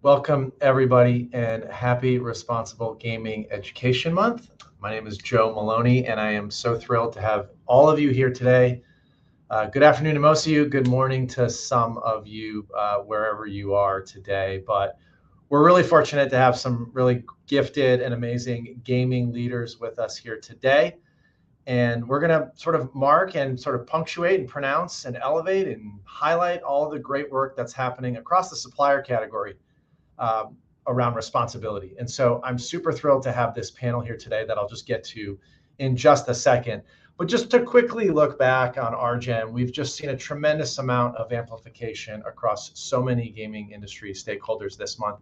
Welcome, everybody, and happy Responsible Gaming Education Month. My name is Joe Maloney, and I am so thrilled to have all of you here today. Good afternoon to most of you. Good morning to some of you, wherever you are today. But we're really fortunate to have some really gifted and amazing gaming leaders with us here today. And we're going to sort of mark and sort of punctuate and pronounce and elevate and highlight all of the great work that's happening across the supplier category around responsibility. And so I'm super thrilled to have this panel here today that I'll just get to in just a second. But just to quickly look back on RGEM, we've just seen a tremendous amount of amplification across so many gaming industry stakeholders this month,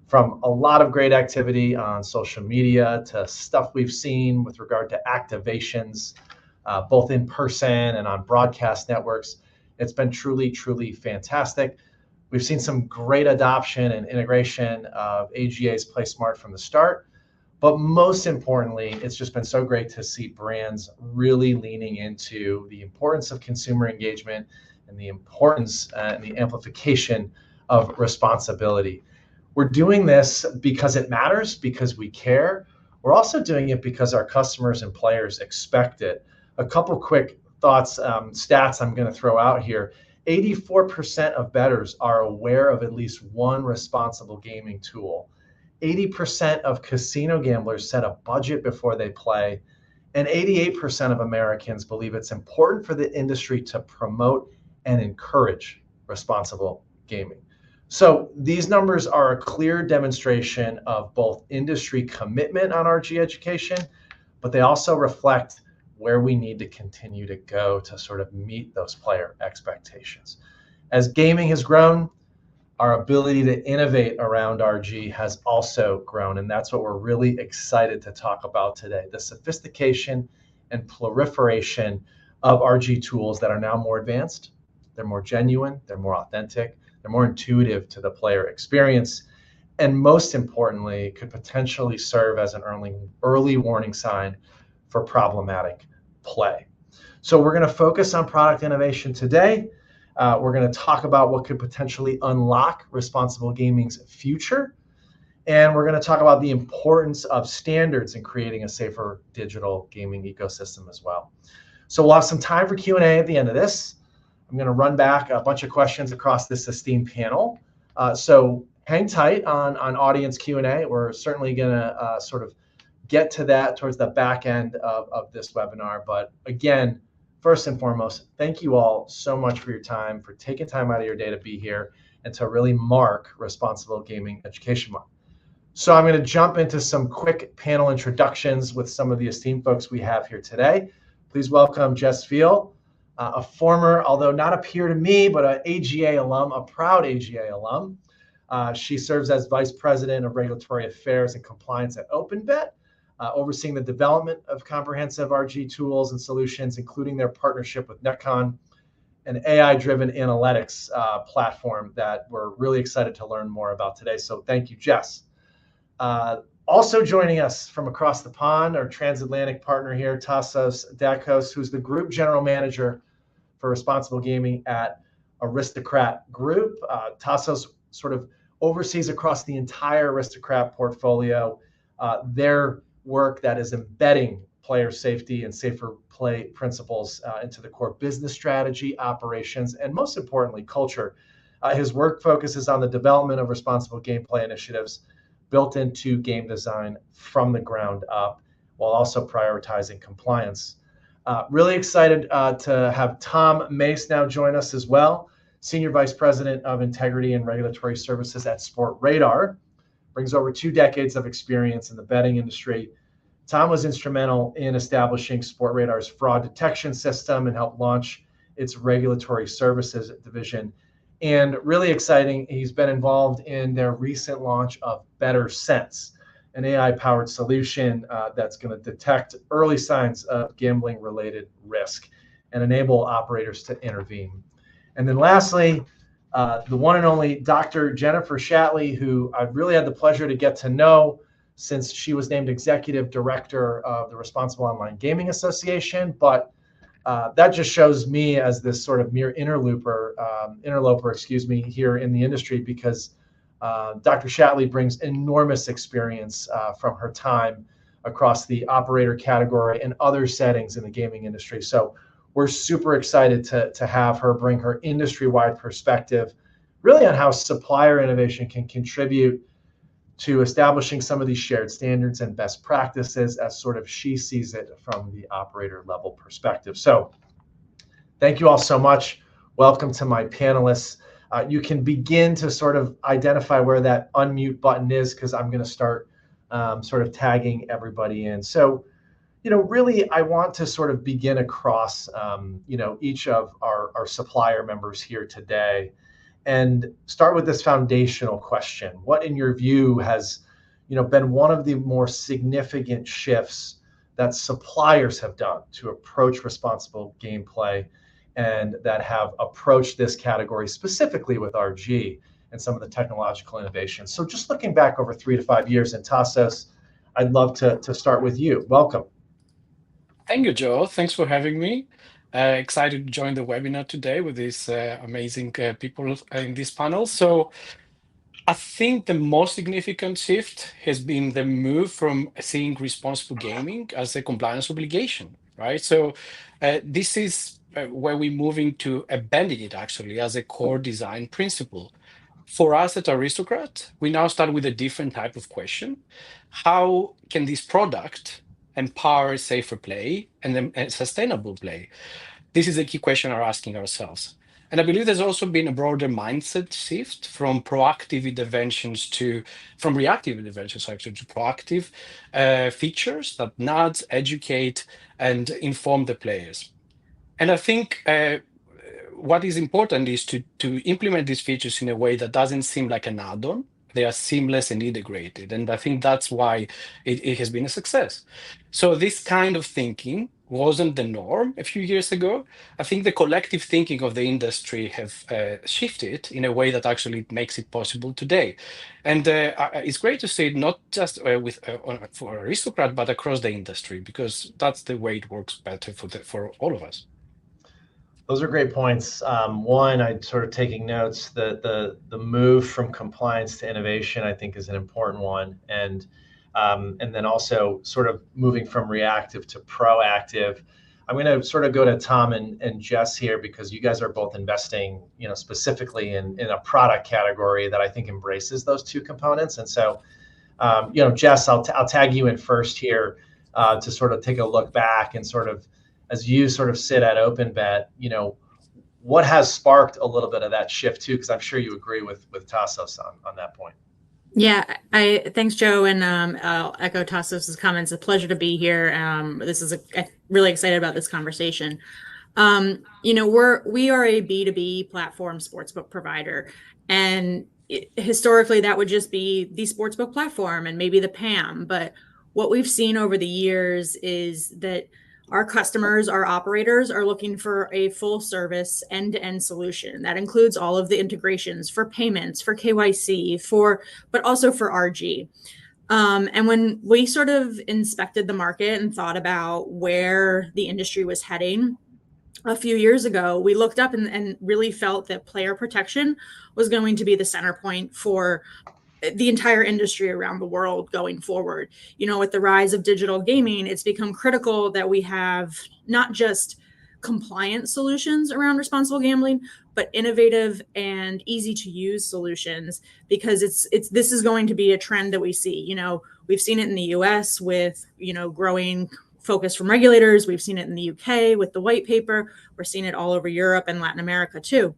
from a lot of great activity on social media to stuff we've seen with regard to activations, both in person and on broadcast networks. It's been truly, truly fantastic. We've seen some great adoption and integration of AGA's Play Smart from the start. But most importantly, it's just been so great to see brands really leaning into the importance of consumer engagement and the importance and the amplification of responsibility. We're doing this because it matters, because we care. We're also doing it because our customers and players expect it. A couple quick thoughts, stats I'm going to throw out here. 84% of bettors are aware of at least one responsible gaming tool. 80% of casino gamblers set a budget before they play. And 88% of Americans believe it's important for the industry to promote and encourage responsible gaming. So these numbers are a clear demonstration of both industry commitment on RG education, but they also reflect where we need to continue to go to sort of meet those player expectations. As gaming has grown, our ability to innovate around RG has also grown, and that's what we're really excited to talk about today. The sophistication and proliferation of RG tools that are now more advanced, they're more genuine, they're more authentic, they're more intuitive to the player experience, and most importantly, could potentially serve as an early warning sign for problematic play. So we're going to focus on product innovation today. We're going to talk about what could potentially unlock responsible gaming's future. And we're going to talk about the importance of standards in creating a safer digital gaming ecosystem as well. So we'll have some time for Q&A at the end of this. I'm going to run back a bunch of questions across this esteemed panel. So hang tight on audience Q&A. We're certainly going to sort of get to that towards the back end of this webinar. But again, first and foremost, thank you all so much for your time, for taking time out of your day to be here and to really mark Responsible Gaming Education Month. So I'm going to jump into some quick panel introductions with some of the esteemed folks we have here today. Please welcome Jess Feil, a former, although not a peer to me, but an AGA alum, a proud AGA alum. She serves as Vice President of Regulatory Affairs and Compliance at OpenBet, overseeing the development of comprehensive RG tools and solutions, including their partnership with Netcon, an AI-driven analytics platform that we're really excited to learn more about today. So thank you, Jess. Also joining us from across the pond, our transatlantic partner here, Tasos Dagkos, who's the Group General Manager for Responsible Gaming at Aristocrat Group. Tasos sort of oversees across the entire Aristocrat portfolio their work that is embedding player safety and safer play principles into the core business strategy, operations, and most importantly, culture. His work focuses on the development of responsible gameplay initiatives built into game design from the ground up, while also prioritizing compliance. Really excited to have Tom Mace now join us as well, Senior Vice President of Integrity and Regulatory Services at Sportradar. Brings over 2 decades of experience in the betting industry. Tom was instrumental in establishing Sportradar's fraud detection system and helped launch its regulatory services division. And really exciting, he's been involved in their recent launch of Better Sense, an AI-powered solution that's going to detect early signs of gambling-related risk and enable operators to intervene. And then lastly, the one and only Dr. Jennifer Shatley, who I've really had the pleasure to get to know since she was named Executive Director of the Responsible Online Gaming Association. But that just shows me as this sort of mere interloper, here in the industry, because Dr. Shatley brings enormous experience from her time across the operator category and other settings in the gaming industry. So we're super excited to have her bring her industry-wide perspective really on how supplier innovation can contribute to establishing some of these shared standards and best practices as sort of she sees it from the operator level perspective. So thank you all so much. Welcome to my panelists. You can begin to sort of identify where that unmute button is, because I'm going to start sort of tagging everybody in. So, really, I want to sort of begin across, each of our supplier members here today and start with this foundational question. What, in your view, has, been one of the more significant shifts that suppliers have done to approach responsible gameplay and that have approached this category specifically with RG and some of the technological innovations? So just looking back over 3 to 5 years in Tasos, I'd love to start with you. Welcome. Thank you, Joe. Thanks for having me. Excited to join the webinar today with these amazing people in this panel. So I think the most significant shift has been the move from seeing responsible gaming as a compliance obligation, right? So this is where we're moving to abandoning it actually as a core design principle. For us at Aristocrat, we now start with a different type of question. How can this product empower safer play and sustainable play? This is a key question we're asking ourselves. And I believe there's also been a broader mindset shift from reactive interventions actually to proactive features that nudge, educate, and inform the players. And I think what is important is to implement these features in a way that doesn't seem like an add-on. They are seamless and integrated. And I think that's why it has been a success. So this kind of thinking wasn't the norm a few years ago. I think the collective thinking of the industry have shifted in a way that actually makes it possible today. And it's great to see it not just for Aristocrat, but across the industry, because that's the way it works better for all of us. Those are great points. One, I'm sort of taking notes. The move from compliance to innovation, I think, is an important one, and then also sort of moving from reactive to proactive. I'm going to sort of go to Tom and Jess here, because you guys are both investing, specifically in a product category that I think embraces those two components. And so, Jess, I'll tag you in first here to sort of take a look back and sort of, as you sort of sit at OpenBet, what has sparked a little bit of that shift too? Because I'm sure you agree with Tasos on that point. Yeah, thanks, Joe, and I'll echo Tasos's comments. A pleasure to be here. This is really excited about this conversation. We are a B2B platform sportsbook provider, and historically that would just be the sportsbook platform and maybe the PAM. But what we've seen over the years is that our customers, our operators, are looking for a full service end-to-end solution that includes all of the integrations for payments, for KYC, but also for RG. And when we sort of inspected the market and thought about where the industry was heading a few years ago, we looked up and really felt that player protection was going to be the center point for the entire industry around the world going forward. With the rise of digital gaming, it's become critical that we have not just compliant solutions around responsible gambling, but innovative and easy to use solutions, because this is going to be a trend that we see. We've seen it in the US with, growing focus from regulators. We've seen it in the UK with the white paper. We're seeing it all over Europe and Latin America too.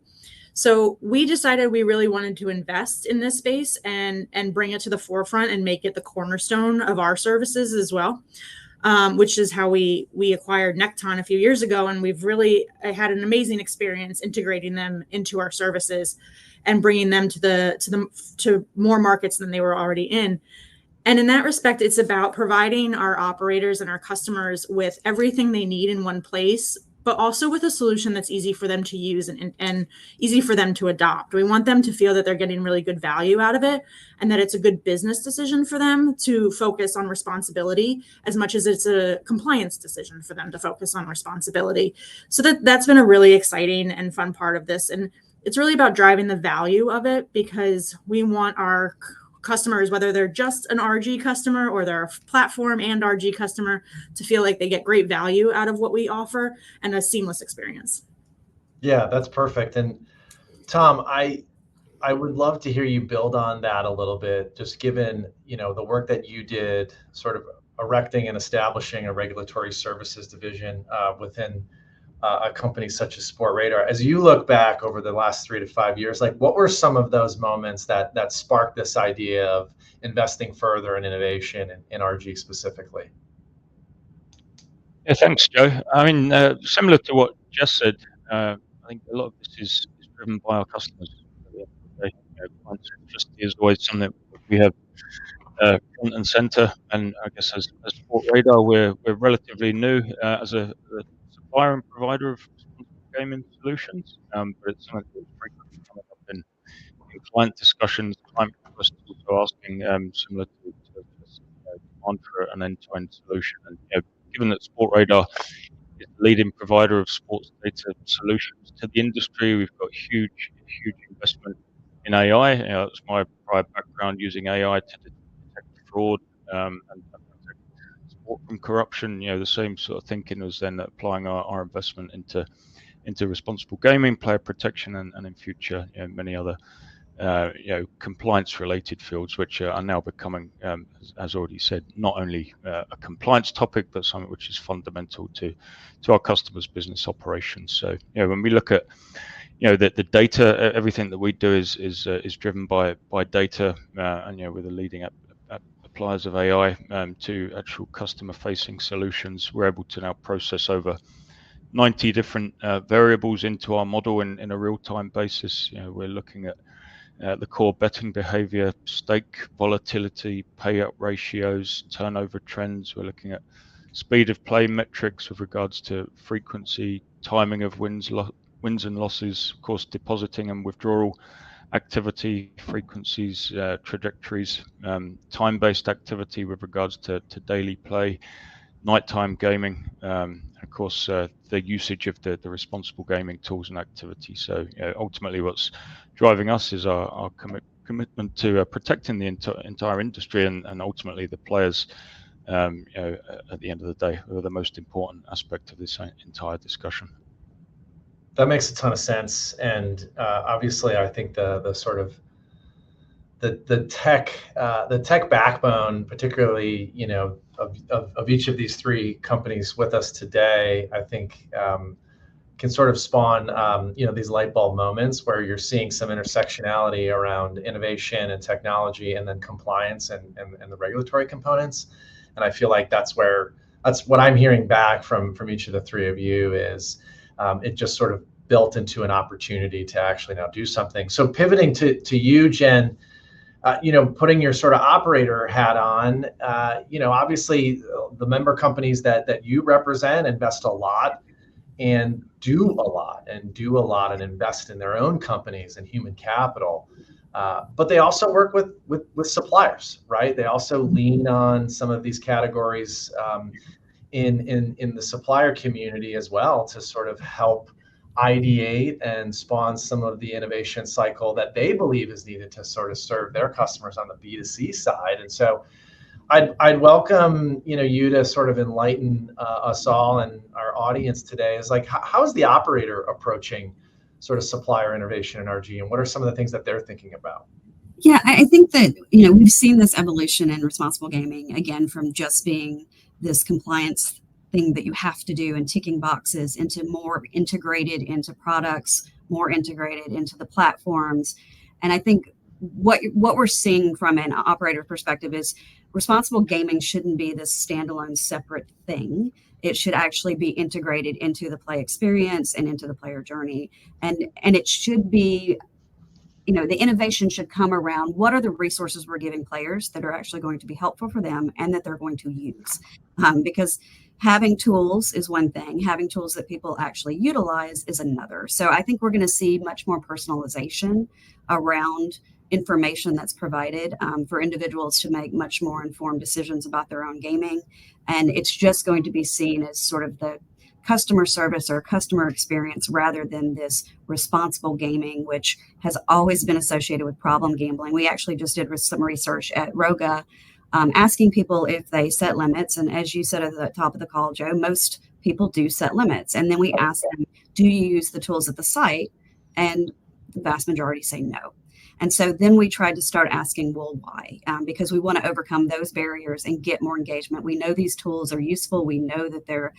So we decided we really wanted to invest in this space and bring it to the forefront and make it the cornerstone of our services as well, which is how we acquired Necton a few years ago. And we've really had an amazing experience integrating them into our services and bringing them to more markets than they were already in. And in that respect, it's about providing our operators and our customers with everything they need in one place, but also with a solution that's easy for them to use and easy for them to adopt. We want them to feel that they're getting really good value out of it, and that it's a good business decision for them to focus on responsibility as much as it's a compliance decision for them to focus on responsibility. So that's been a really exciting and fun part of this. And it's really about driving the value of it, because we want our customers, whether they're just an RG customer or they're a platform and RG customer, to feel like they get great value out of what we offer and a seamless experience. Yeah, that's perfect. And Tom, I would love to hear you build on that a little bit, just given, the work that you did sort of erecting and establishing a regulatory services division within a company such as Sportradar. As you look back over the last 3 to 5 years, like what were some of those moments that sparked this idea of investing further in innovation in RG specifically? Yeah, thanks, Joe. I mean, similar to what Jess said, I think a lot of this is driven by our customers. At the end of the day, client centricity is always something that we have front and center. And I guess as Sportradar, we're relatively new as a supplier and provider of responsible gaming solutions, but it's something that's frequently coming up in client discussions. Client requests also asking similar to demand for an end-to-end solution. And given that Sportradar is the leading provider of sports data solutions to the industry, we've got huge investment in AI. It's my prior background using AI to detect fraud and protect sport from corruption. The same sort of thinking was then applying our investment into responsible gaming, player protection, and in future, many other compliance-related fields, which are now becoming, as already said, not only a compliance topic, but something which is fundamental to our customers' business operations. So, when we look at, the data, everything that we do is driven by data, and we're the leading appliers of AI to actual customer-facing solutions. We're able to now process over 90 different variables into our model in a real-time basis. We're looking at the core betting behavior, stake volatility, payout ratios, turnover trends. We're looking at speed of play metrics with regards to frequency, timing of wins and losses, of course, depositing and withdrawal activity, frequencies, trajectories, time-based activity with regards to daily play, nighttime gaming, and of course, the usage of the responsible gaming tools and activities. So ultimately what's driving us is our commitment to protecting the entire industry and ultimately the players, at the end of the day, are the most important aspect of this entire discussion. That makes a ton of sense. And obviously, I think the sort of the tech backbone, particularly of each of these three companies with us today, I think can sort of spawn these light bulb moments where you're seeing some intersectionality around innovation and technology, and then compliance and the regulatory components. And I feel like that's what I'm hearing back from each of the three of you is it just sort of built into an opportunity to actually now do something. So pivoting to you, Jen. Putting your sort of operator hat on, obviously the member companies that you represent invest a lot and do a lot and invest in their own companies and human capital. But they also work with suppliers, right? They also lean on some of these categories in the supplier community as well to sort of help ideate and spawn some of the innovation cycle that they believe is needed to sort of serve their customers on the B2C side. And so I'd welcome you to sort of enlighten us all and our audience today is like, how is the operator approaching sort of supplier innovation in RG, and what are some of the things that they're thinking about? Yeah, I think that we've seen this evolution in responsible gaming, again, from just being this compliance thing that you have to do and ticking boxes into more integrated into products, more integrated into the platforms. And I think what we're seeing from an operator perspective is responsible gaming shouldn't be this standalone separate thing. It should actually be integrated into the play experience and into the player journey. And it should be, the innovation should come around what are the resources we're giving players that are actually going to be helpful for them and that they're going to use. Because having tools is one thing, having tools that people actually utilize is another. So I think we're going to see much more personalization around information that's provided for individuals to make much more informed decisions about their own gaming. And it's just going to be seen as sort of the customer service or customer experience rather than this responsible gaming, which has always been associated with problem gambling. We actually just did some research at ROGA, asking people if they set limits. And as you said at the top of the call, Joe, most people do set limits. And then we ask them, do you use the tools at the site? And the vast majority say no. And so then we tried to start asking, well, why? Because we want to overcome those barriers and get more engagement. We know these tools are useful. We know that they're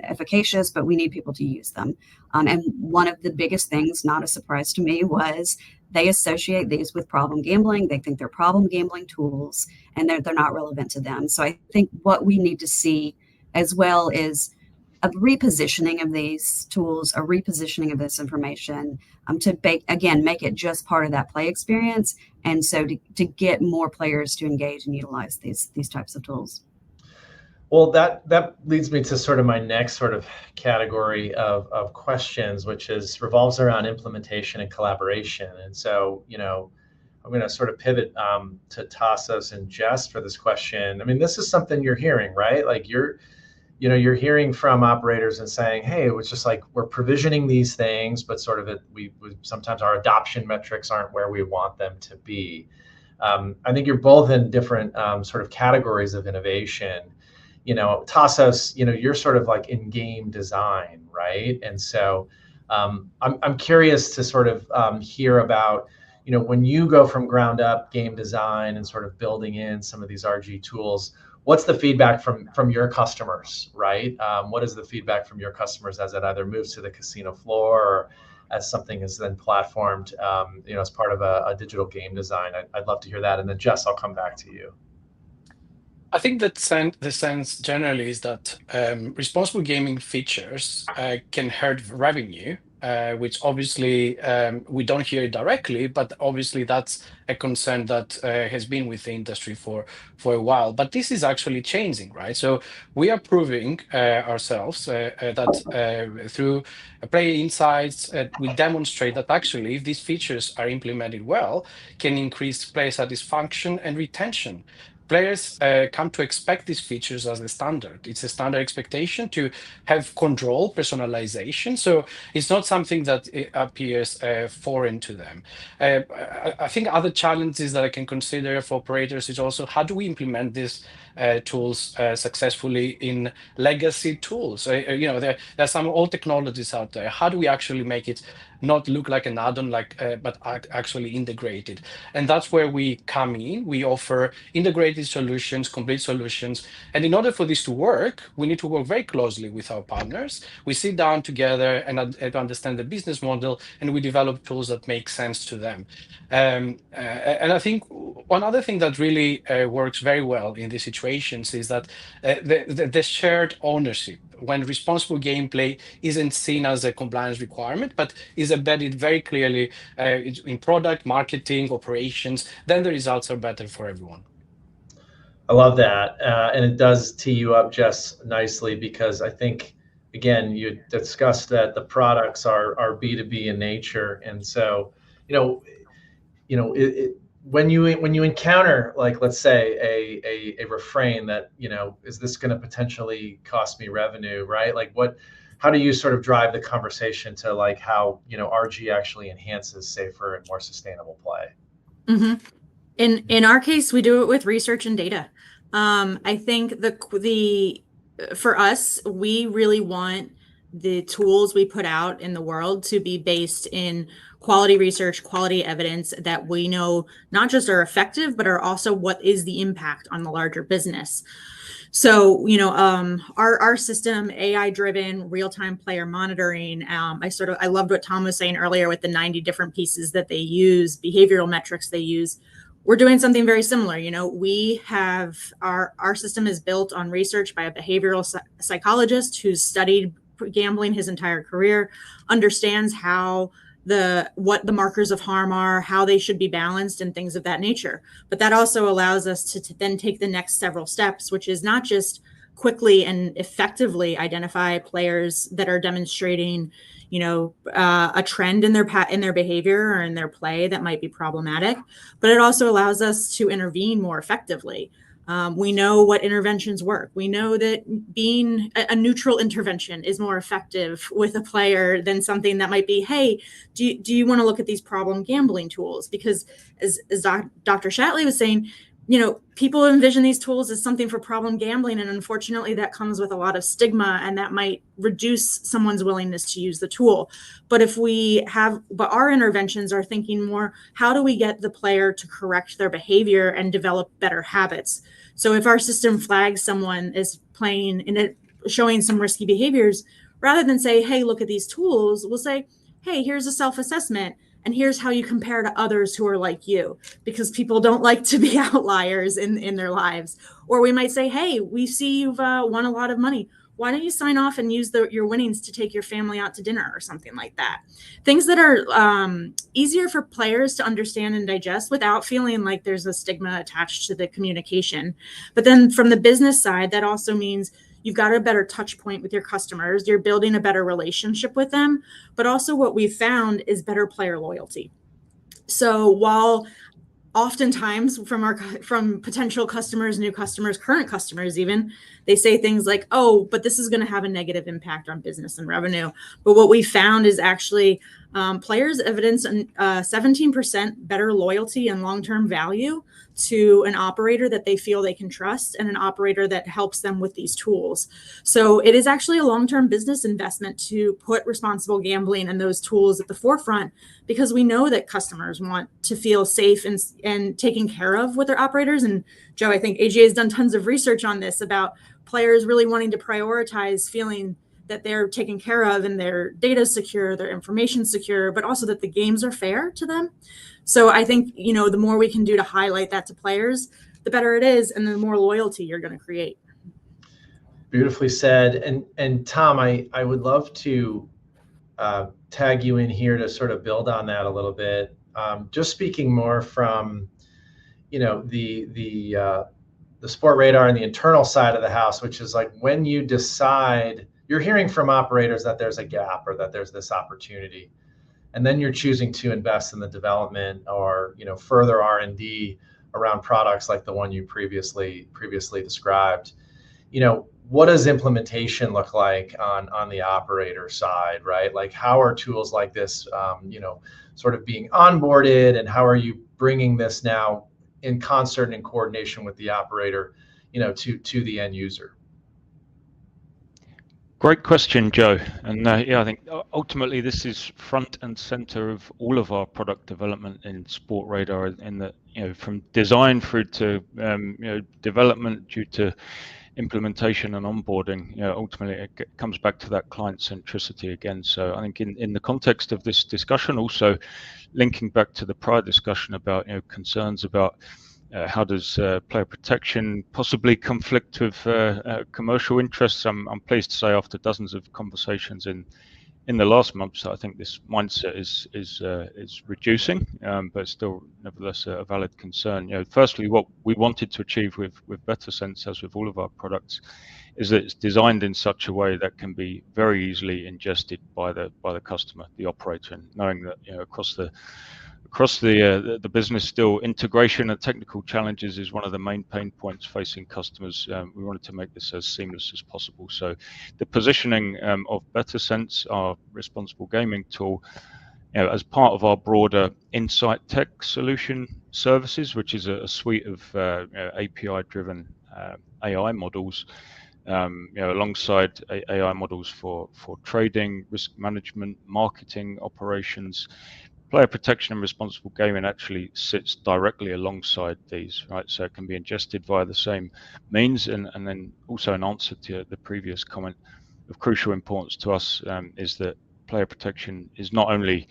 efficacious, but we need people to use them. And one of the biggest things, not a surprise to me, was they associate these with problem gambling. They think they're problem gambling tools, and they're not relevant to them. So I think what we need to see as well is a repositioning of these tools, a repositioning of this information to make it just part of that play experience. And so to get more players to engage and utilize these types of tools. Well, that leads me to sort of my next sort of category of questions, which revolves around implementation and collaboration. And so, I'm going to sort of pivot to Tasos and Jess for this question. I mean, this is something you're hearing, right? Like you're hearing from operators and saying, hey, it was just like we're provisioning these things, but sort of we sometimes our adoption metrics aren't where we want them to be. I think you're both in different sort of categories of innovation. Tasos, you're sort of like in game design, right? And so I'm curious to sort of hear about, when you go from ground up game design and sort of building in some of these RG tools, what's the feedback from your customers, right? What is the feedback from your customers as it either moves to the casino floor or as something is then platformed, as part of a digital game design? I'd love to hear that. And then Jess, I'll come back to you. I think that the sense generally is that responsible gaming features can hurt revenue, which obviously we don't hear it directly, but obviously that's a concern that has been with the industry for a while. But this is actually changing, right? So we are proving ourselves that through player insights, we demonstrate that actually if these features are implemented well, can increase player satisfaction and retention. Players come to expect these features as a standard. It's a standard expectation to have control, personalization. So it's not something that appears foreign to them. I think other challenges that I can consider for operators is also how do we implement these tools successfully in legacy tools? There are some old technologies out there. How do we actually make it not look like an add-on, but actually integrated? And that's where we come in. We offer integrated solutions, complete solutions. And in order for this to work, we need to work very closely with our partners. We sit down together and understand the business model, and we develop tools that make sense to them. And I think one other thing that really works very well in these situations is that the shared ownership, when responsible gameplay isn't seen as a compliance requirement, but is embedded very clearly in product, marketing, operations, then the results are better for everyone. I love that. And it does tee you up, Jess, nicely, because I think, again, you discussed that the products are B2B in nature. And so, when you encounter, like, let's say a refrain that, is this going to potentially cost me revenue, right? Like how do you sort of drive the conversation to like how, RG actually enhances safer and more sustainable play? Mm-hmm. In our case, we do it with research and data. I think for us, we really want the tools we put out in the world to be based in quality research, quality evidence that we know not just are effective, but are also what is the impact on the larger business. So, our system, AI-driven real-time player monitoring. I loved what Tom was saying earlier with the 90 different pieces that they use, behavioral metrics they use. We're doing something very similar. We have our system is built on research by a behavioral psychologist who's studied gambling his entire career, understands what the markers of harm are, how they should be balanced, and things of that nature. But that also allows us to then take the next several steps, which is not just quickly and effectively identify players that are demonstrating, a trend in their behavior or in their play that might be problematic, but it also allows us to intervene more effectively. We know what interventions work. We know that being a neutral intervention is more effective with a player than something that might be, hey, do you want to look at these problem gambling tools? Because as Dr. Shatley was saying, people envision these tools as something for problem gambling, and unfortunately that comes with a lot of stigma, and that might reduce someone's willingness to use the tool. But our interventions are thinking more, how do we get the player to correct their behavior and develop better habits? So if our system flags someone is playing and it showing some risky behaviors, rather than say, hey, look at these tools, we'll say, hey, here's a self-assessment. And here's how you compare to others who are like you, because people don't like to be outliers in their lives. Or we might say, hey, we see you've won a lot of money. Why don't you sign off and use your winnings to take your family out to dinner or something like that? Things that are easier for players to understand and digest without feeling like there's a stigma attached to the communication. But then from the business side, that also means you've got a better touch point with your customers. You're building a better relationship with them. But also what we've found is better player loyalty. So while oftentimes from potential customers, new customers, current customers even, they say things like, oh, but this is going to have a negative impact on business and revenue. But what we found is actually players evidence 17% better loyalty and long-term value to an operator that they feel they can trust and an operator that helps them with these tools. So it is actually a long-term business investment to put responsible gambling and those tools at the forefront, because we know that customers want to feel safe and taken care of with their operators. And Joe, I think AGA has done tons of research on this about players really wanting to prioritize feeling that they're taken care of and their data is secure, their information secure, but also that the games are fair to them. So I think, the more we can do to highlight that to players, the better it is, and the more loyalty you're going to create. Beautifully said. And Tom, I would love to tag you in here to sort of build on that a little bit. Just speaking more from, the Sportradar and the internal side of the house, which is like when you decide, you're hearing from operators that there's a gap or that there's this opportunity, and then you're choosing to invest in the development or further R&D around products like the one you previously described. What does implementation look like on the operator side, right? Like how are tools like this sort of being onboarded, and how are you bringing this now in concert and in coordination with the operator to the end user? Great question, Joe. And I think ultimately this is front and center of all of our product development in Sportradar, in that from design through to development due to implementation and onboarding. Ultimately it comes back to that client centricity again. So I think in the context of this discussion, also linking back to the prior discussion about concerns about how does player protection possibly conflict with commercial interests? I'm pleased to say, after dozens of conversations in the last month, I think this mindset is reducing, but still nevertheless a valid concern. Firstly, what we wanted to achieve with Better Sense, as with all of our products, is that it's designed in such a way that can be very easily ingested by the customer, the operator, and knowing that across the business, still integration and technical challenges is one of the main pain points facing customers. We wanted to make this as seamless as possible. So the positioning of Better Sense, our responsible gaming tool, as part of our broader Insight Tech solution services, which is a suite of API-driven AI models, alongside AI models for trading, risk management, marketing, operations. Player protection and responsible gaming actually sits directly alongside these, right? So it can be ingested via the same means. And then also, an answer to the previous comment of crucial importance to us is that player protection is not only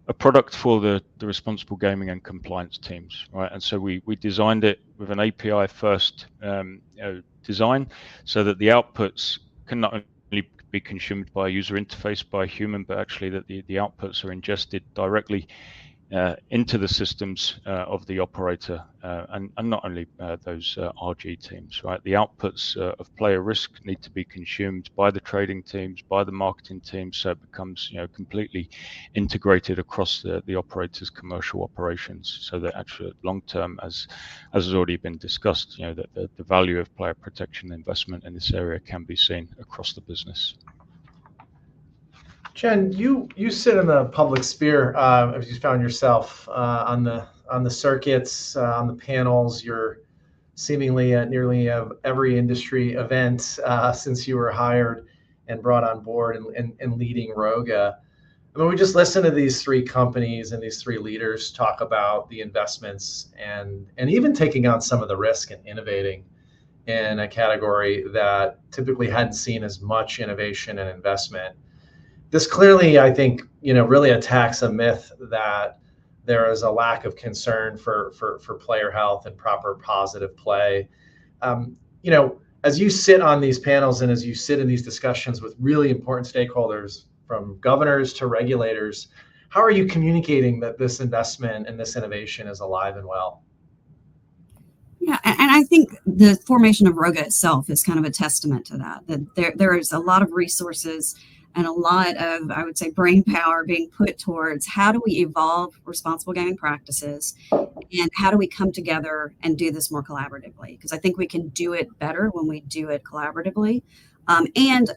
a product for the responsible gaming and compliance teams, right? And so we designed it with an API first design, so that the outputs can not only be consumed by a user interface by a human, but actually that the outputs are ingested directly into the systems of the operator, and not only those RG teams, right? The outputs of player risk need to be consumed by the trading teams, by the marketing teams, so it becomes completely integrated across the operator's commercial operations, so that actually long term, as has already been discussed, that the value of player protection investment in this area can be seen across the business. Jen, you sit in the public sphere as you found yourself on the circuits, on the panels. You're seemingly at nearly every industry event since you were hired and brought on board and leading ROGA. I mean, we just listened to these three companies and these three leaders talk about the investments and even taking on some of the risk and innovating in a category that typically hadn't seen as much innovation and investment. This clearly, I think, really attacks a myth that there is a lack of concern for player health and proper positive play. As you sit on these panels and as you sit in these discussions with really important stakeholders, from governors to regulators, how are you communicating that this investment and this innovation is alive and well? Yeah, and I think the formation of ROGA itself is kind of a testament to that there is a lot of resources and a lot of, I would say, brain power being put towards how do we evolve responsible gaming practices and how do we come together and do this more collaboratively? Because I think we can do it better when we do it collaboratively. And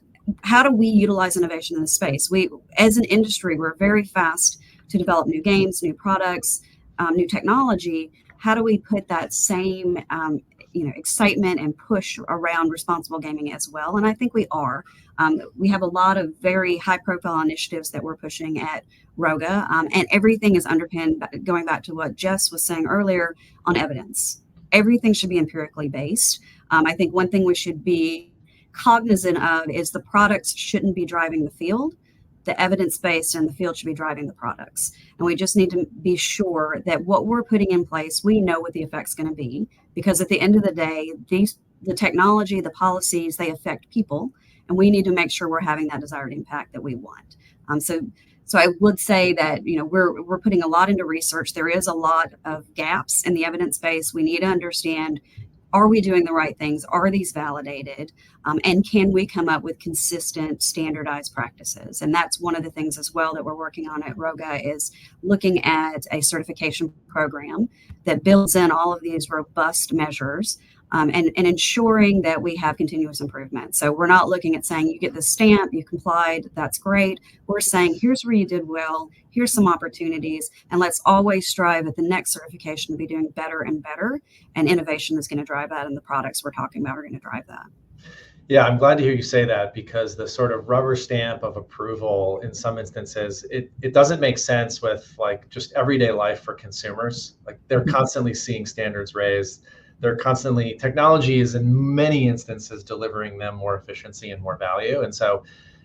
how do we utilize innovation in the space? We, as an industry, we're very fast to develop new games, new products, new technology. How do we put that same excitement and push around responsible gaming as well? And I think we are. We have a lot of very high-profile initiatives that we're pushing at ROGA, and everything is underpinned, going back to what Jess was saying earlier, on evidence. Everything should be empirically based. I think one thing we should be cognizant of is the products shouldn't be driving the field. The evidence-based and the field should be driving the products. And we just need to be sure that what we're putting in place, we know what the effect's going to be, because at the end of the day, the technology, the policies, they affect people, and we need to make sure we're having that desired impact that we want. So I would say that we're putting a lot into research. There is a lot of gaps in the evidence base. We need to understand, are we doing the right things? Are these validated? And can we come up with consistent, standardized practices? And that's one of the things as well that we're working on at ROGA, is looking at a certification program that builds in all of these robust measures and ensuring that we have continuous improvement. So we're not looking at saying you get the stamp, you complied, that's great. We're saying here's where you did well, here's some opportunities, and let's always strive at the next certification to be doing better and better. And innovation is going to drive that, and the products we're talking about are going to drive that. Yeah, I'm glad to hear you say that, because the sort of rubber stamp of approval in some instances, it doesn't make sense with like just everyday life for consumers. Like they're constantly seeing standards raised. They're constantly, technology is in many instances delivering them more efficiency and more value. And so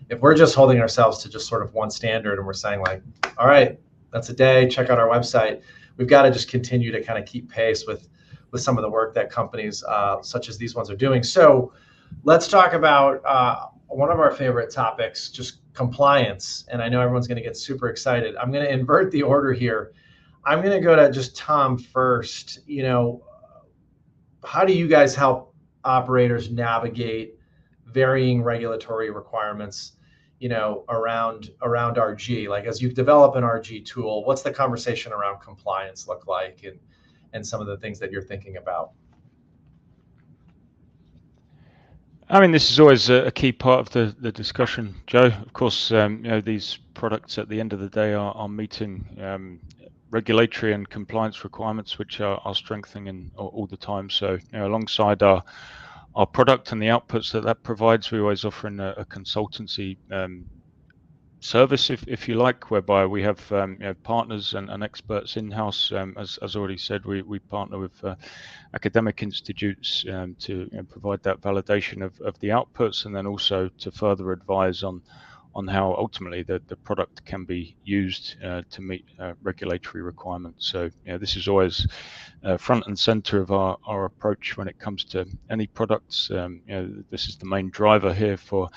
if we're just holding ourselves to just sort of one standard and we're saying like, all right, that's a day, check out our website, we've got to just continue to kind of keep pace with some of the work that companies such as these ones are doing. So let's talk about one of our favorite topics, just compliance. And I know everyone's going to get super excited. I'm going to invert the order here. I'm going to go to just Tom first. How do you guys help operators navigate varying regulatory requirements, around RG? Like, as you develop an RG tool, what's the conversation around compliance look like, and some of the things that you're thinking about? I mean, this is always a key part of the discussion, Joe. Of course, these products at the end of the day are meeting regulatory and compliance requirements, which are strengthening all the time. So alongside our product and the outputs that provides, we always offer a consultancy service, if you like, whereby we have partners and experts in-house. As already said, we partner with academic institutes to provide that validation of the outputs, and then also to further advise on how ultimately the product can be used to meet regulatory requirements. So this is always front and center of our approach when it comes to any products. This is the main driver here for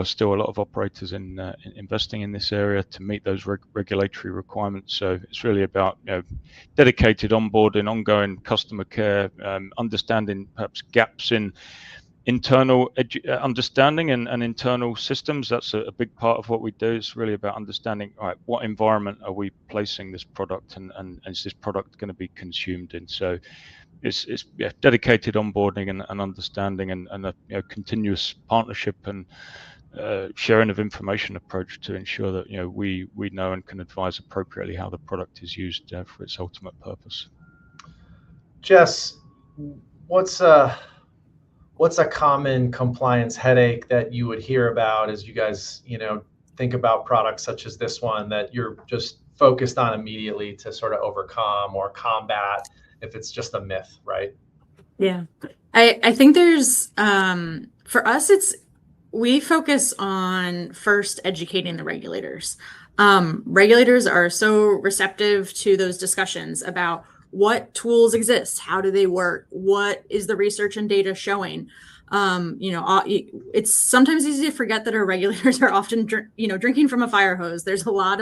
still a lot of operators in investing in this area to meet those regulatory requirements. So it's really about dedicated onboarding, ongoing customer care, understanding perhaps gaps in internal understanding and internal systems. That's a big part of what we do. It's really about understanding, all right, what environment are we placing this product and is this product going to be consumed in? So it's dedicated onboarding and understanding and a continuous partnership and sharing of information approach to ensure that we know and can advise appropriately how the product is used for its ultimate purpose. Jess, what's a common compliance headache that you would hear about as you guys think about products such as this one that you're just focused on immediately to sort of overcome or combat if it's just a myth, right? Yeah, I think there's for us we focus on first educating the regulators. Regulators are so receptive to those discussions about what tools exist, how do they work, what is the research and data showing. It's sometimes easy to forget that our regulators are often drinking from a fire hose. There's a lot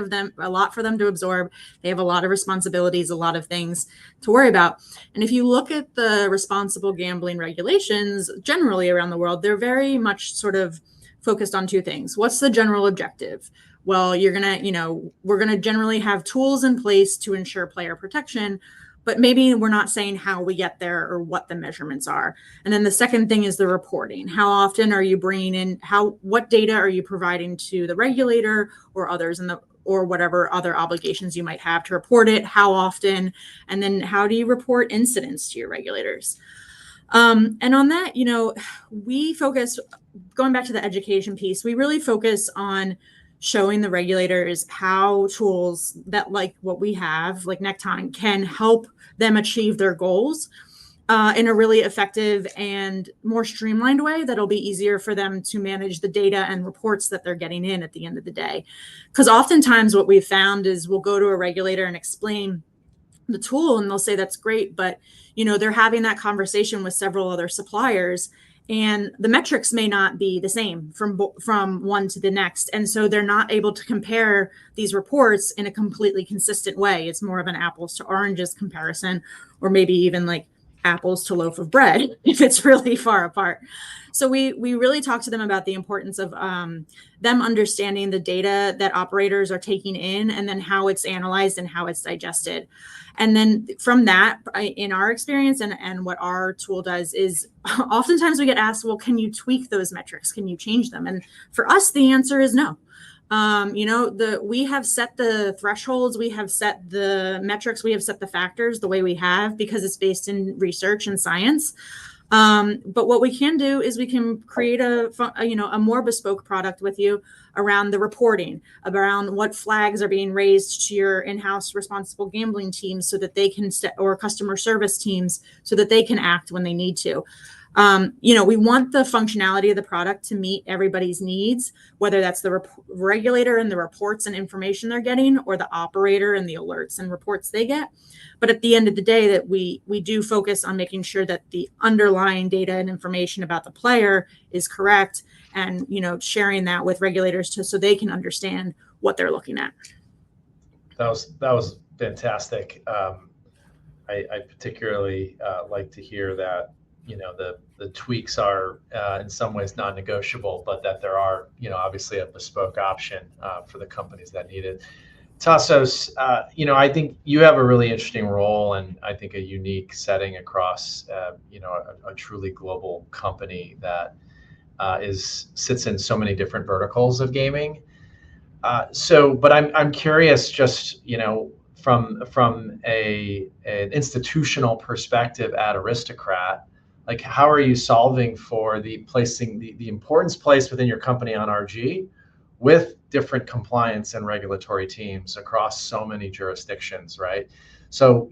for them to absorb. They have a lot of responsibilities, a lot of things to worry about. And if you look at the responsible gambling regulations generally around the world, they're very much sort of focused on two things. What's the general objective? Well, we're gonna generally have tools in place to ensure player protection, but maybe we're not saying how we get there or what the measurements are. And then the second thing is the reporting. How often are you bringing in, what data are you providing to the regulator or others or whatever other obligations you might have to report it, how often, and then how do you report incidents to your regulators? And on that, we focus, going back to the education piece, we really focus on showing the regulators how tools that like what we have, like Necton, can help them achieve their goals in a really effective and more streamlined way that'll be easier for them to manage the data and reports that they're getting in at the end of the day. Because oftentimes what we've found is we'll go to a regulator and explain the tool and they'll say that's great, but they're having that conversation with several other suppliers and the metrics may not be the same from one to the next. And so they're not able to compare these reports in a completely consistent way. It's more of an apples to oranges comparison, or maybe even like apples to loaf of bread if it's really far apart. So we really talk to them about the importance of them understanding the data that operators are taking in and then how it's analyzed and how it's digested. And then from that, in our experience and what our tool does is oftentimes we get asked, well, can you tweak those metrics? Can you change them? And for us, the answer is no. We have set the thresholds, we have set the metrics, we have set the factors the way we have because it's based in research and science. But what we can do is we can create a more bespoke product with you around the reporting, around what flags are being raised to your in-house responsible gambling teams so that they can or customer service teams so that they can act when they need to. We want the functionality of the product to meet everybody's needs, whether that's the regulator and the reports and information they're getting, or the operator and the alerts and reports they get. But at the end of the day, that we do focus on making sure that the underlying data and information about the player is correct, and sharing that with regulators so they can understand what they're looking at. That was fantastic. I particularly like to hear that the tweaks are in some ways non-negotiable, but that there are obviously a bespoke option for the companies that need it. Tasos, I think you have a really interesting role and I think a unique setting across a truly global company that sits in so many different verticals of gaming. But I'm curious, just from an institutional perspective at Aristocrat, like how are you solving for placing the importance placed within your company on RG with different compliance and regulatory teams across so many jurisdictions, right? So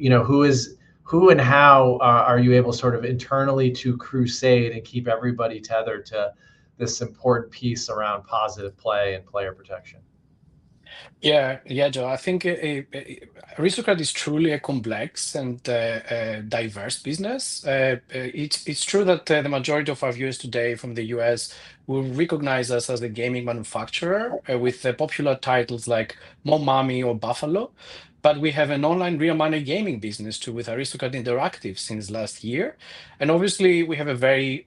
who and how are you able sort of internally to crusade and keep everybody tethered to this important piece around positive play and player protection? Yeah, Joe. I think Aristocrat is truly a complex and diverse business. It's true that the majority of our viewers today from the US will recognize us as a gaming manufacturer with popular titles like Mom Mommy or Buffalo. But we have an online real money gaming business too with Aristocrat Interactive since last year. And obviously, we have a very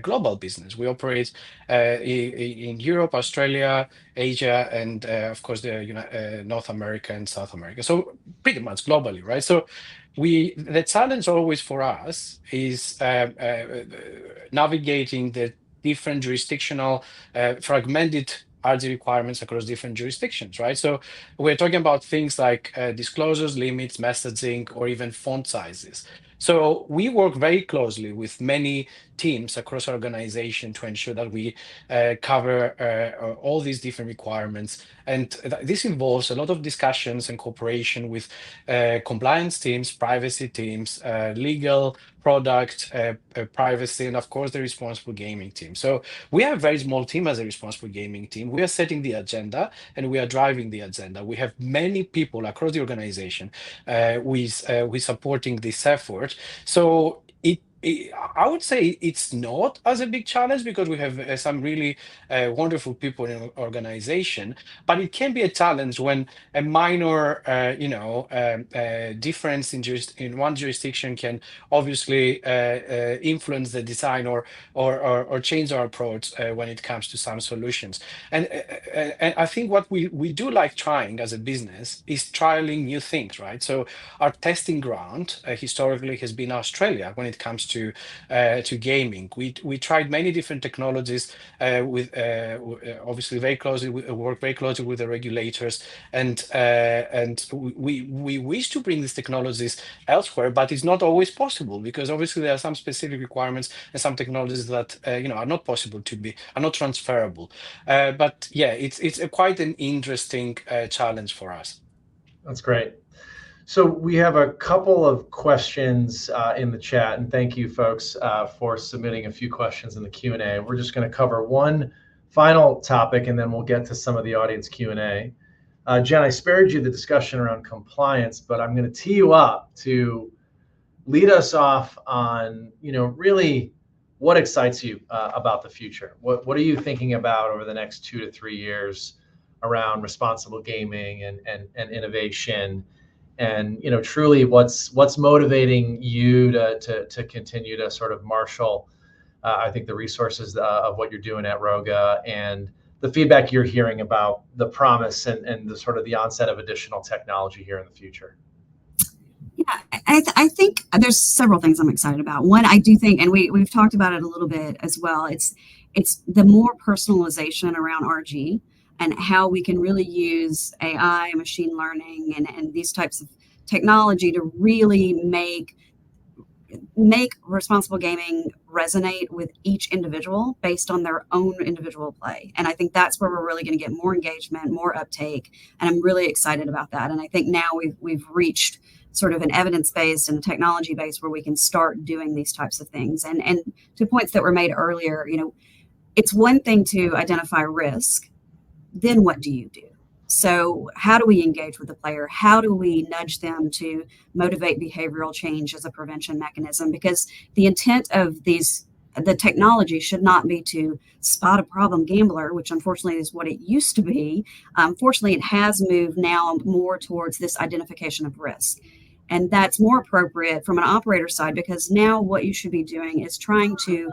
global business. We operate in Europe, Australia, Asia, and of course North America and South America. So pretty much globally, right? So the challenge always for us is navigating the different jurisdictional fragmented RG requirements across different jurisdictions, right? So we're talking about things like disclosures, limits, messaging, or even font sizes. So we work very closely with many teams across our organization to ensure that we cover all these different requirements. And this involves a lot of discussions and cooperation with compliance teams, privacy teams, legal, product, privacy, and of course the responsible gaming team. So we have a very small team as a responsible gaming team. We are setting the agenda and we are driving the agenda. We have many people across the organization with supporting this effort. So I would say it's not as a big challenge because we have some really wonderful people in our organization, but it can be a challenge when a minor, difference in one jurisdiction can obviously influence the design or change our approach when it comes to some solutions. And I think what we do like trying as a business is trialing new things, right? So our testing ground historically has been Australia when it comes to gaming. We tried many different technologies with obviously work very closely with the regulators, and we wish to bring these technologies elsewhere, but it's not always possible because obviously there are some specific requirements and some technologies that are not possible are not transferable. But yeah, it's quite an interesting challenge for us. That's great. So we have a couple of questions in the chat, and thank you folks for submitting a few questions in the Q&A. We're just going to cover one final topic and then we'll get to some of the audience Q&A. Jen, I spared you the discussion around compliance, but I'm going to tee you up to lead us off on, really what excites you about the future. What are you thinking about over the next 2 to 3 years around responsible gaming and innovation? And truly what's motivating you to continue to sort of marshal I think the resources of what you're doing at ROGA and the feedback you're hearing about the promise and the sort of the onset of additional technology here in the future. Yeah, I think there's several things I'm excited about. One, I do think, and we've talked about it a little bit as well, it's the more personalization around RG and how we can really use AI, machine learning, and these types of technology to really make responsible gaming resonate with each individual based on their own individual play. And I think that's where we're really going to get more engagement, more uptake, and I'm really excited about that. And I think now we've reached sort of an evidence-based and technology base where we can start doing these types of things. And to points that were made earlier, it's one thing to identify risk, then what do you do? So how do we engage with the player? How do we nudge them to motivate behavioral change as a prevention mechanism? Because the intent of the technology should not be to spot a problem gambler, which unfortunately is what it used to be. Fortunately, it has moved now more towards this identification of risk. And that's more appropriate from an operator side, because now what you should be doing is trying to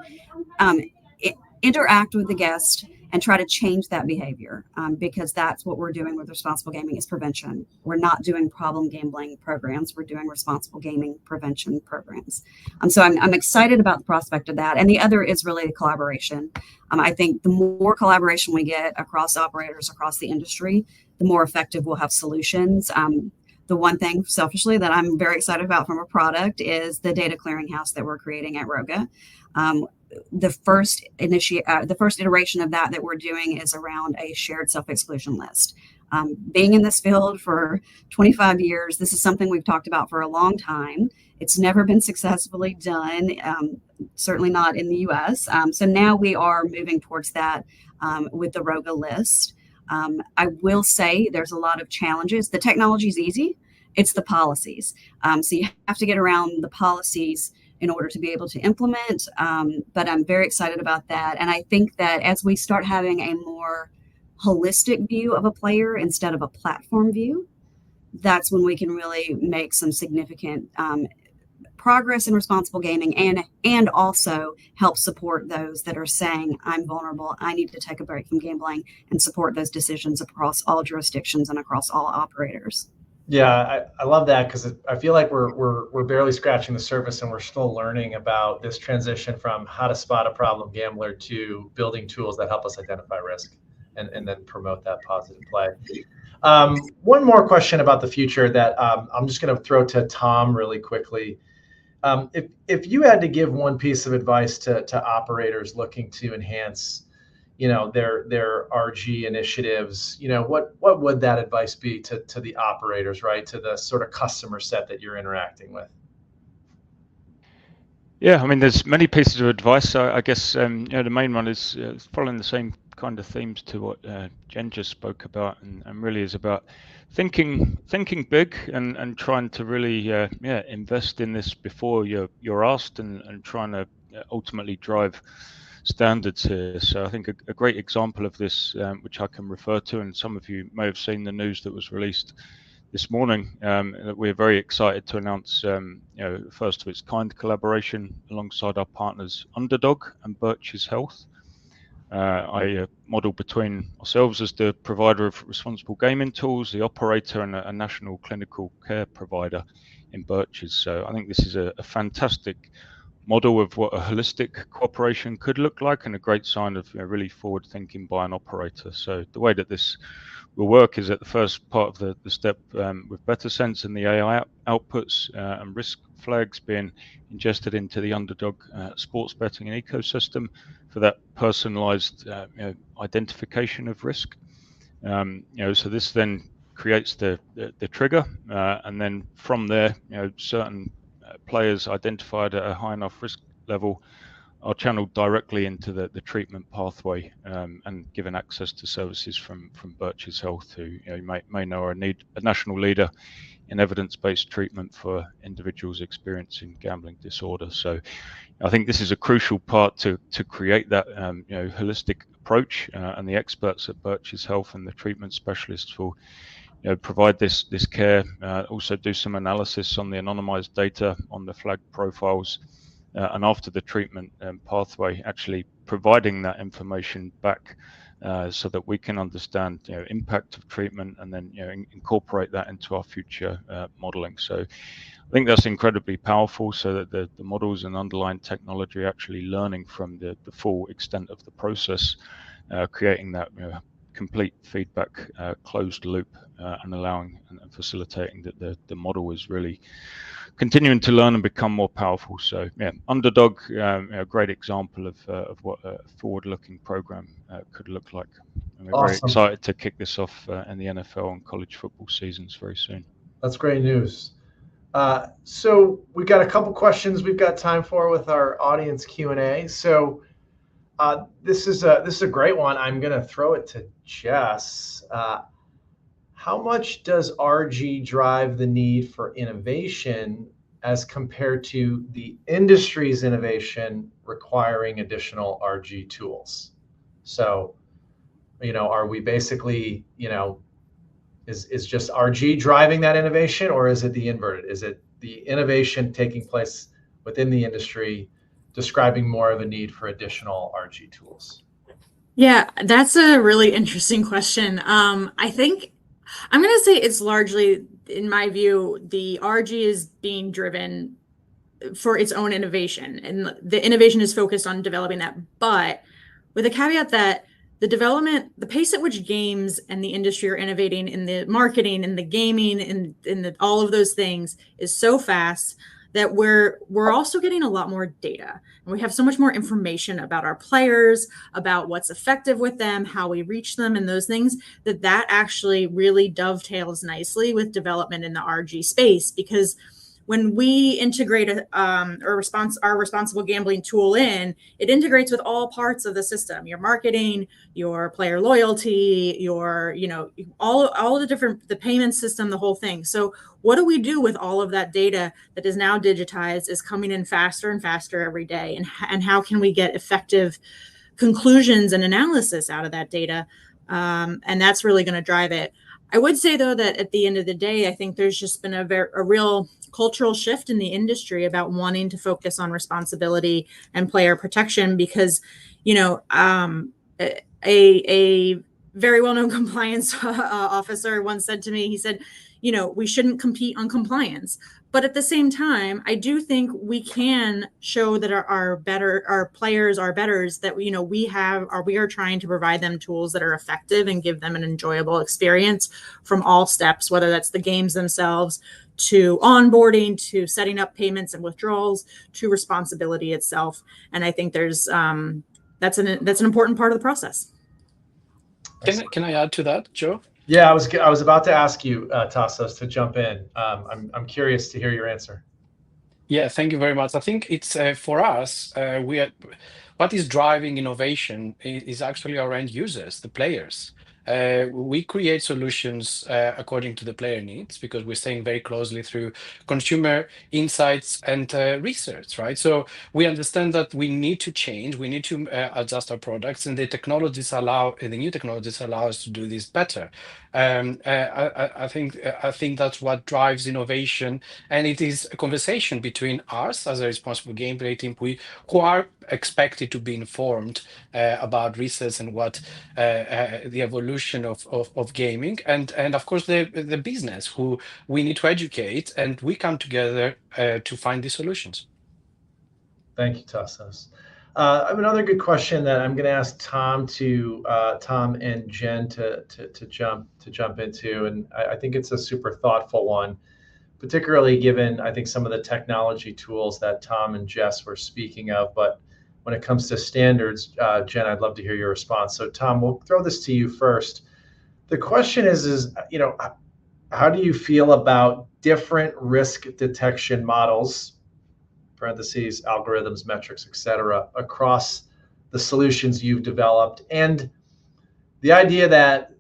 interact with the guest and try to change that behavior, because that's what we're doing with responsible gaming is prevention. We're not doing problem gambling programs. We're doing responsible gaming prevention programs. So I'm excited about the prospect of that. And the other is really the collaboration. I think the more collaboration we get across operators, across the industry, the more effective we'll have solutions. The one thing selfishly that I'm very excited about from a product is the data clearinghouse that we're creating at ROGA. The first iteration of that we're doing is around a shared self-exclusion list. Being in this field for 25 years, this is something we've talked about for a long time. It's never been successfully done, certainly not in the US. So now we are moving towards that with the ROGA list. I will say there's a lot of challenges. The technology is easy. It's the policies. So you have to get around the policies in order to be able to implement. But I'm very excited about that. And I think that as we start having a more holistic view of a player instead of a platform view, that's when we can really make some significant progress in responsible gaming, and also help support those that are saying, I'm vulnerable, I need to take a break from gambling, and support those decisions across all jurisdictions and across all operators. Yeah, I love that, because I feel like we're barely scratching the surface, and we're still learning about this transition from how to spot a problem gambler to building tools that help us identify risk and then promote that positive play. One more question about the future that I'm just going to throw to Tom really quickly. If you had to give one piece of advice to operators looking to enhance, their RG initiatives, what would that advice be to the operators, right? To the sort of customer set that you're interacting with? Yeah, I mean, there's many pieces of advice. I guess the main one is following the same kind of themes to what Jen just spoke about, and really is about thinking big and trying to really invest in this before you're asked, and trying to ultimately drive standards here. So I think a great example of this, which I can refer to, and some of you may have seen the news that was released this morning, that we're very excited to announce first of its kind collaboration alongside our partners Underdog and Birch's Health, a model between ourselves as the provider of responsible gaming tools, the operator, and a national clinical care provider in Birch's. So I think this is a fantastic model of what a holistic cooperation could look like, and a great sign of really forward thinking by an operator. So the way that this will work is at the first part of the step with Better Sense and the AI outputs and risk flags being ingested into the Underdog sports betting ecosystem for that personalized identification of risk. So this then creates the trigger, and then from there, certain players identified at a high enough risk level are channeled directly into the treatment pathway, and given access to services from Birch's Health, who you may know are a national leader in evidence-based treatment for individuals experiencing gambling disorder. So I think this is a crucial part to create that holistic approach, and the experts at Birch's Health and the treatment specialists will provide this care, also do some analysis on the anonymized data on the flag profiles, and after the treatment pathway, actually providing that information back so that we can understand impact of treatment, and then incorporate that into our future modeling. So I think that's incredibly powerful, so that the models and underlying technology are actually learning from the full extent of the process, creating that complete feedback closed loop, and allowing and facilitating that the model is really continuing to learn and become more powerful. So Underdog, a great example of what a forward-looking program could look like. And we're very excited to kick this off in the NFL and college football seasons very soon. That's great news. So we've got a couple questions we've got time for with our audience Q&A. So this is a great one. I'm going to throw it to Jess. How much does RG drive the need for innovation as compared to the industry's innovation requiring additional RG tools? So, are we basically, is just RG driving that innovation, or is it the inverted? Is it the innovation taking place within the industry describing more of a need for additional RG tools? Yeah, that's a really interesting question. I think I'm going to say it's largely, in my view, the RG is being driven for its own innovation, and the innovation is focused on developing that. But with a caveat that the pace at which games and the industry are innovating in the marketing and the gaming and all of those things is so fast that we're also getting a lot more data, and we have so much more information about our players, about what's effective with them, how we reach them, and those things, that actually really dovetails nicely with development in the RG space, because when we integrate our responsible gambling tool in, it integrates with all parts of the system, your marketing, your player loyalty, your, all the different, the payment system, the whole thing. So what do we do with all of that data that is now digitized, is coming in faster and faster every day? And how can we get effective conclusions and analysis out of that data? And that's really going to drive it. I would say, though, that at the end of the day, I think there's just been a real cultural shift in the industry about wanting to focus on responsibility and player protection, because, a very well-known compliance officer once said to me, he said, we shouldn't compete on compliance. But at the same time, I do think we can show that our players are betters, that we are trying to provide them tools that are effective and give them an enjoyable experience from all steps, whether that's the games themselves, to onboarding, to setting up payments and withdrawals, to responsibility itself. And I think that's an important part of the process. Can I add to that, Joe? Yeah, I was about to ask you, Tasos, to jump in. I'm curious to hear your answer. Yeah, thank you very much. I think it's for us, what is driving innovation is actually our end users, the players. We create solutions according to the player needs, because we're staying very closely through consumer insights and research, right? So we understand that we need to change, we need to adjust our products, and the new technologies allow us to do this better. I think that's what drives innovation, and it is a conversation between us as a responsible gameplay team, who are expected to be informed about research and what the evolution of gaming, and of course the business, who we need to educate, and we come together to find these solutions. Thank you, Tasos. I have another good question that I'm going to ask Tom and Jen to jump into, and I think it's a super thoughtful one, particularly given, I think, some of the technology tools that Tom and Jess were speaking of. But when it comes to standards, Jen, I'd love to hear your response. So Tom, we'll throw this to you first. The question is, how do you feel about different risk detection models, parentheses, algorithms, metrics, et cetera, across the solutions you've developed, and the idea that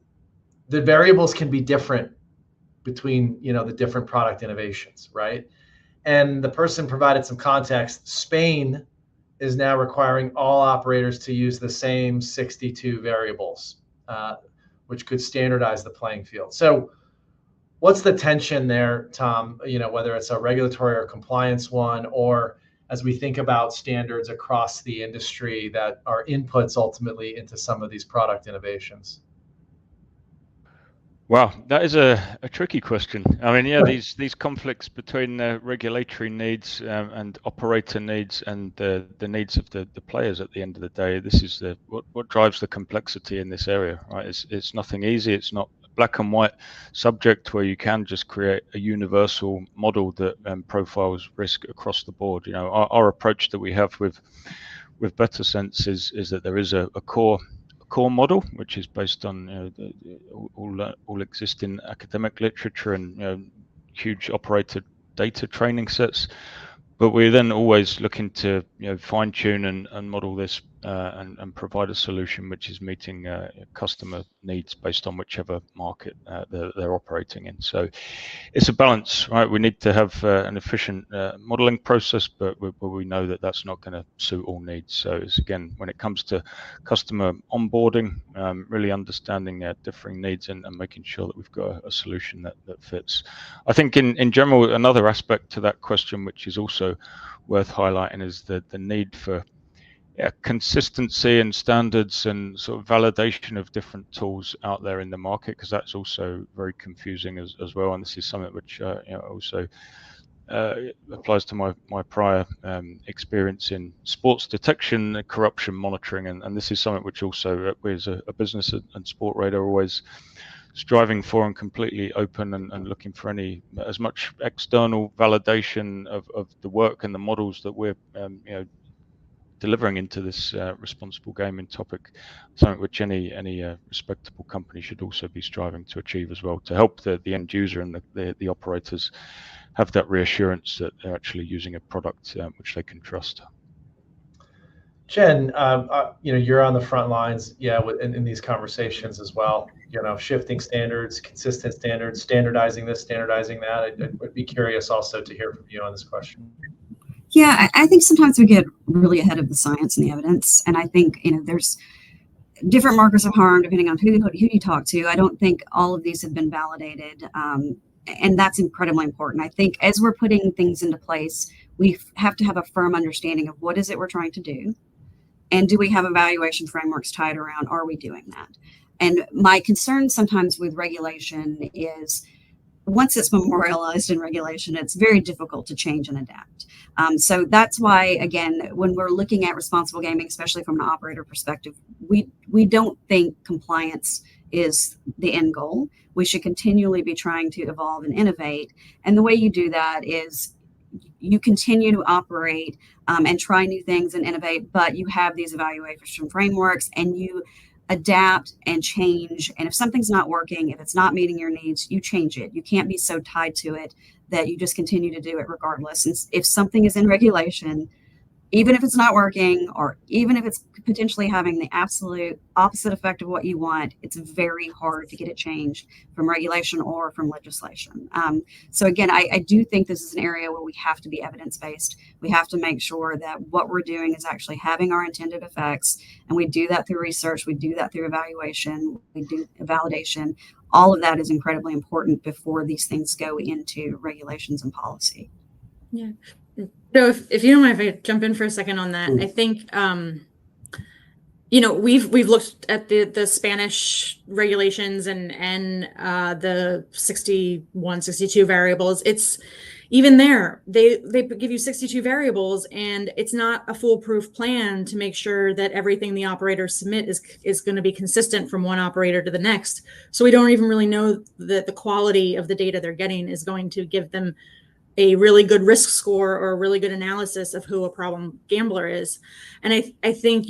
the variables can be different between, the different product innovations, right? And the person provided some context. Spain is now requiring all operators to use the same 62 variables, which could standardize the playing field. So what's the tension there, Tom, whether it's a regulatory or compliance one, or as we think about standards across the industry that are inputs ultimately into some of these product innovations? Wow, that is a tricky question. I mean, yeah, these conflicts between regulatory needs and operator needs and the needs of the players at the end of the day, this is what drives the complexity in this area, right? It's nothing easy. It's not a black and white subject where you can just create a universal model that profiles risk across the board. Our approach that we have with Better Sense is that there is a core model, which is based on all existing academic literature and huge operator data training sets. But we're then always looking to fine tune and model this and provide a solution which is meeting customer needs based on whichever market they're operating in. So it's a balance, right? We need to have an efficient modeling process, but we know that that's not going to suit all needs. So it's, again, when it comes to customer onboarding, really understanding their differing needs and making sure that we've got a solution that fits. I think in general, another aspect to that question, which is also worth highlighting, is the need for consistency and standards and sort of validation of different tools out there in the market, because that's also very confusing as well. And this is something which also applies to my prior experience in sports detection, corruption monitoring, and this is something which also we as a business and Sportradar are always striving for, and completely open and looking for as much external validation of the work and the models that we're delivering into this responsible gaming topic, something which any respectable company should also be striving to achieve as well, to help the end user and the operators have that reassurance that they're actually using a product which they can trust. Jen, you're on the front lines, in these conversations as well. Shifting standards, consistent standards, standardizing this, standardizing that. I'd be curious also to hear from you on this question. Yeah, I think sometimes we get really ahead of the science and the evidence, and I think there's different markers of harm depending on who you talk to. I don't think all of these have been validated, and that's incredibly important. I think as we're putting things into place, we have to have a firm understanding of what is it we're trying to do. And do we have evaluation frameworks tied around, are we doing that? And my concern sometimes with regulation is once it's memorialized in regulation, it's very difficult to change and adapt. So that's why, again, when we're looking at responsible gaming, especially from an operator perspective, we don't think compliance is the end goal. We should continually be trying to evolve and innovate. And the way you do that is you continue to operate and try new things and innovate, but you have these evaluation frameworks and you adapt and change. And if something's not working, if it's not meeting your needs, you change it. You can't be so tied to it that you just continue to do it regardless. And if something is in regulation, even if it's not working, or even if it's potentially having the absolute opposite effect of what you want, it's very hard to get it changed from regulation or from legislation. So again, I do think this is an area where we have to be evidence-based. We have to make sure that what we're doing is actually having our intended effects. And we do that through research. We do that through evaluation. We do validation. All of that is incredibly important before these things go into regulations and policy. Yeah. So if you don't mind if I jump in for a second on that, I think, we've looked at the Spanish regulations and the 61, 62 variables. It's even there, they give you 62 variables, and it's not a foolproof plan to make sure that everything the operators submit is going to be consistent from one operator to the next. So we don't even really know that the quality of the data they're getting is going to give them a really good risk score or a really good analysis of who a problem gambler is. And I think,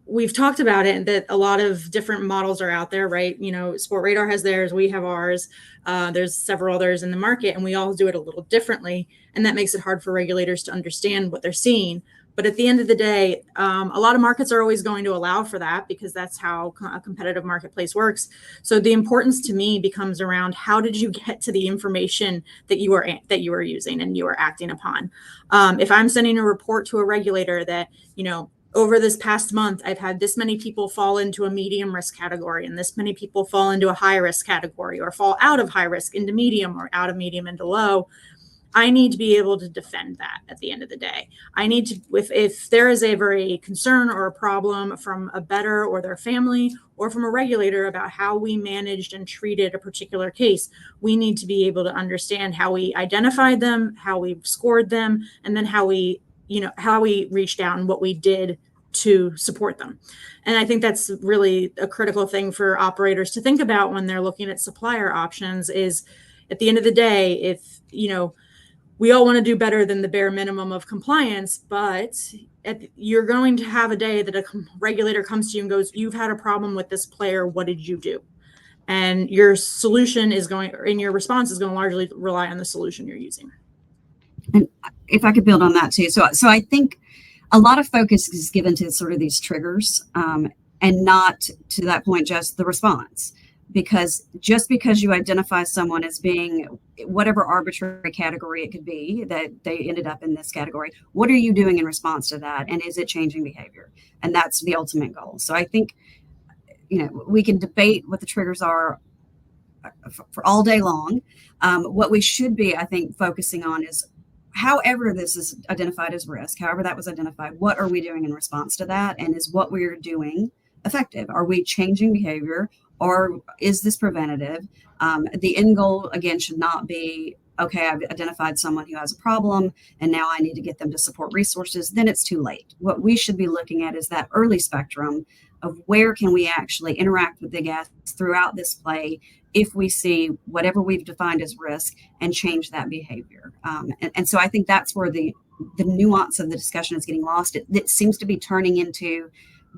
we've talked about it, that a lot of different models are out there, right? Sportradar has theirs, we have ours. There's several others in the market, and we all do it a little differently. And that makes it hard for regulators to understand what they're seeing. But at the end of the day, a lot of markets are always going to allow for that because that's how a competitive marketplace works. So the importance to me becomes around how did you get to the information that you are using and you are acting upon. If I'm sending a report to a regulator that, over this past month, I've had this many people fall into a medium risk category and this many people fall into a high risk category or fall out of high risk into medium or out of medium into low, I need to be able to defend that at the end of the day. I need to, if there is a very concern or a problem from a bettor or their family or from a regulator about how we managed and treated a particular case, we need to be able to understand how we identified them, how we scored them, and then how we reached out and what we did to support them. And I think that's really a critical thing for operators to think about when they're looking at supplier options is at the end of the day, if, we all want to do better than the bare minimum of compliance, but you're going to have a day that a regulator comes to you and goes, you've had a problem with this player. What did you do? And your solution your response is going to largely rely on the solution you're using. And if I could build on that too. So I think a lot of focus is given to sort of these triggers and not to that point, just the response. Because just because you identify someone as being whatever arbitrary category it could be that they ended up in this category, what are you doing in response to that? And is it changing behavior? And that's the ultimate goal. So I think, we can debate what the triggers are for all day long. What we should be, I think, focusing on is however this is identified as risk, however that was identified, what are we doing in response to that? And is what we're doing effective? Are we changing behavior? Or is this preventative? The end goal, again, should not be, okay, I've identified someone who has a problem and now I need to get them to support resources. Then it's too late. What we should be looking at is that early spectrum of where can we actually interact with the guests throughout this play if we see whatever we've defined as risk and change that behavior. And so I think that's where the the nuance of the discussion is getting lost. It seems to be turning into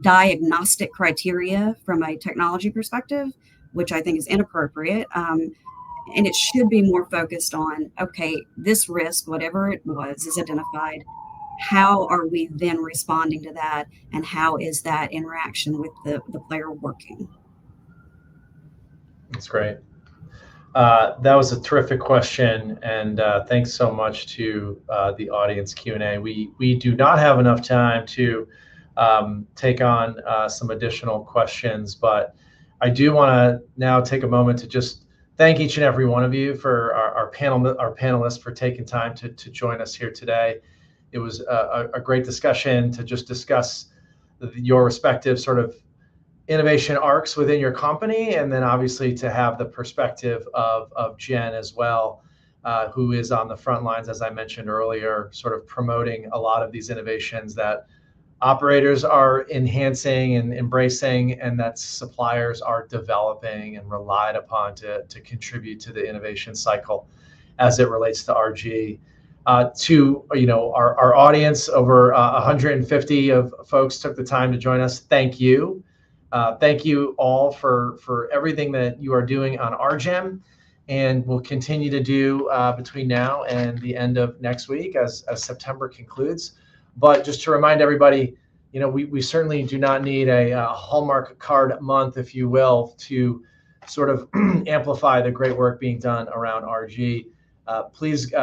diagnostic criteria from a technology perspective, which I think is inappropriate. And it should be more focused on, okay, this risk, whatever it was, is identified. How are we then responding to that? And how is that interaction with the player working? That's great. That was a terrific question, and thanks so much to the audience Q&A. We do not have enough time to take on some additional questions, but I do want to now take a moment to just thank each and every one of you for our panelists for taking time to join us here today. It was a great discussion to just discuss your respective sort of innovation arcs within your company, and then obviously to have the perspective of Jen as well, who is on the front lines, as I mentioned earlier, sort of promoting a lot of these innovations that operators are enhancing and embracing, and that suppliers are developing and relied upon to contribute to the innovation cycle as it relates to RG. To our audience, over 150 of folks took the time to join us. Thank you. Thank you all for everything that you are doing on RGEM, and will continue to do between now and the end of next week as September concludes. But just to remind everybody, we certainly do not need a Hallmark card month, if you will, to sort of amplify the great work being done around RG. Please,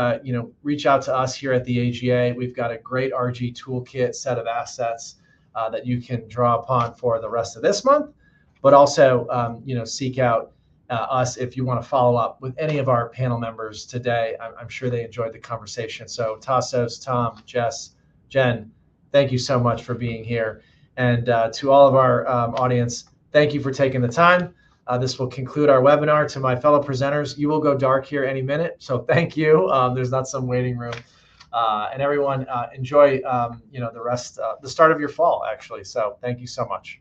reach out to us here at the AGA. We've got a great RG toolkit set of assets that you can draw upon for the rest of this month, but also, seek out us if you want to follow up with any of our panel members today. I'm sure they enjoyed the conversation. So Tasos, Tom, Jess, Jen, thank you so much for being here. And to all of our audience, thank you for taking the time. This will conclude our webinar. To my fellow presenters, you will go dark here any minute, so thank you. There's not some waiting room. And everyone, enjoy the rest, the start of your fall, actually. So thank you so much.